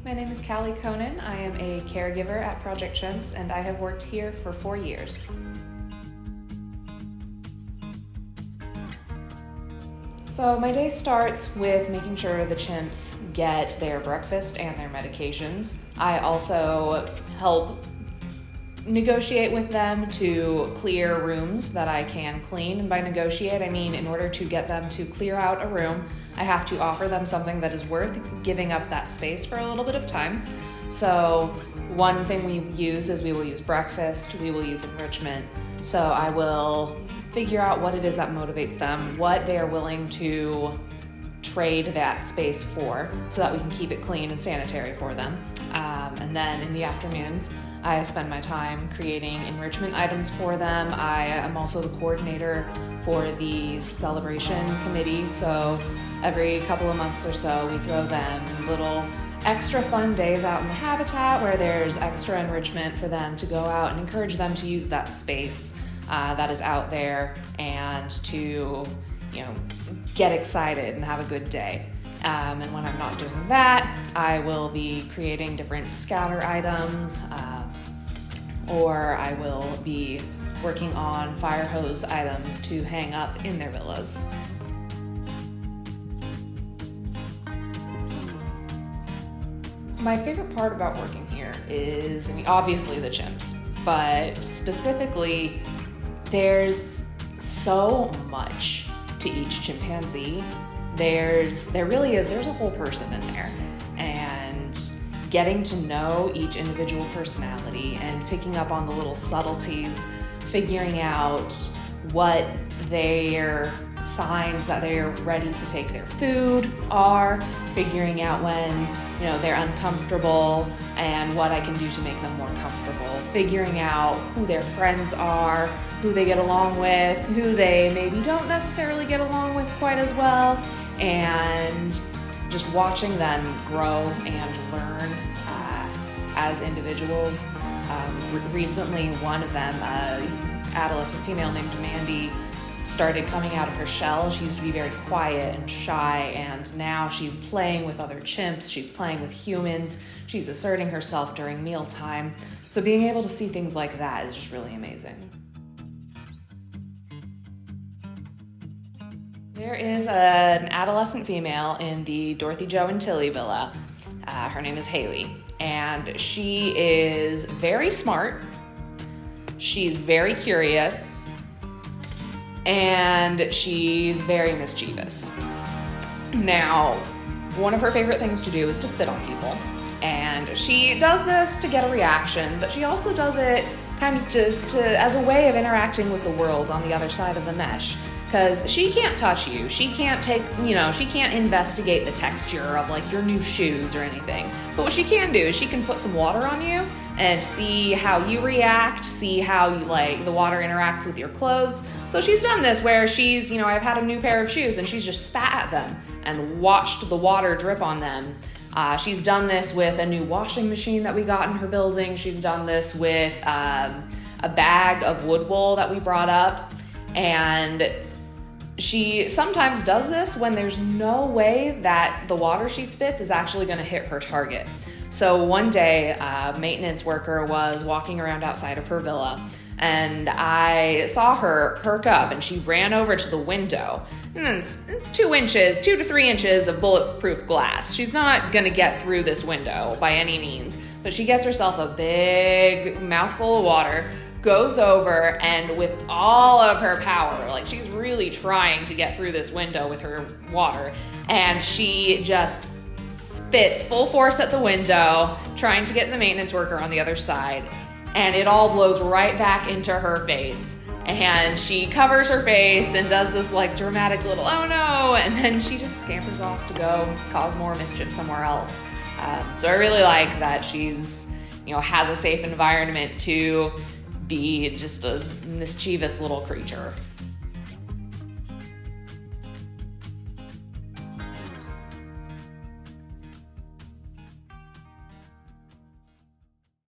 My name is Kalli. I am a caregiver at Project Chimps, and I have worked here for 4 years. So my day starts with making sure the chimps get their breakfast and their medications. I also help negotiate with them to clear rooms that I can clean. And by negotiate, I mean in order to get them to clear out a room, I have to offer them something that is worth giving up that space for a little bit of time. So one thing we use is we will use breakfast, we will use enrichment. So I will figure out what it is that motivates them, what they are willing to trade that space for, so that we can keep it clean and sanitary for them. And then in the afternoons, I spend my time creating enrichment items for them. I am also the coordinator for the celebration committee, so every couple of months or so we throw them little extra fun days out in the habitat where there's extra enrichment for them to go out and encourage them to use that space that is out there and to get excited and have a good day. And when I'm not doing that, I will be creating different scatter items, or I will be working on fire hose items to hang up in their villas. My favorite part about working here is, obviously the chimps, but specifically, there's so much to each chimpanzee. There's a whole person in there, and getting to know each individual personality and picking up on the little subtleties, figuring out what their signs that they're ready to take their food are, figuring out when they're uncomfortable and what I can do to make them more comfortable, figuring out who their friends are, who they get along with, who they maybe don't necessarily get along with quite as well, and just watching them grow and learn as individuals. Recently, one of them, an adolescent female named Mandy, started coming out of her shell. She used to be very quiet and shy, and now she's playing with other chimps, she's playing with humans, she's asserting herself during mealtime. So being able to see things like that is just really amazing. There is an adolescent female in the Dorothy, Joe, and Tilly villa. Her name is Haley, and she is very smart, she's very curious, and she's very mischievous. Now, one of her favorite things to do is to spit on people, and she does this to get a reaction, but she also does it kind of just as a way of interacting with the world on the other side of the mesh. Because she can't touch you, she can't she can't investigate the texture of your new shoes or anything. But what she can do is she can put some water on you and see how you react, see how the water interacts with your clothes. So she's done this where she's, I've had a new pair of shoes and she's just spat at them and watched the water drip on them. She's done this with a new washing machine that we got in her building. She's done this with a bag of wood wool that we brought up. And she sometimes does this when there's no way that the water she spits is actually going to hit her target. So one day, a maintenance worker was walking around outside of her villa, and I saw her perk up, and she ran over to the window. And it's 2 to 3 inches of bulletproof glass. She's not going to get through this window by any means, but she gets herself a big mouthful of water, goes over, and with all of her power, she's really trying to get through this window with her water, and she just spits full force at the window, trying to get the maintenance worker on the other side, and it all blows right back into her face. And she covers her face and does this dramatic little "oh no," and then she just scampers off to go cause more mischief somewhere else. So I really like that she's has a safe environment to be just a mischievous little creature.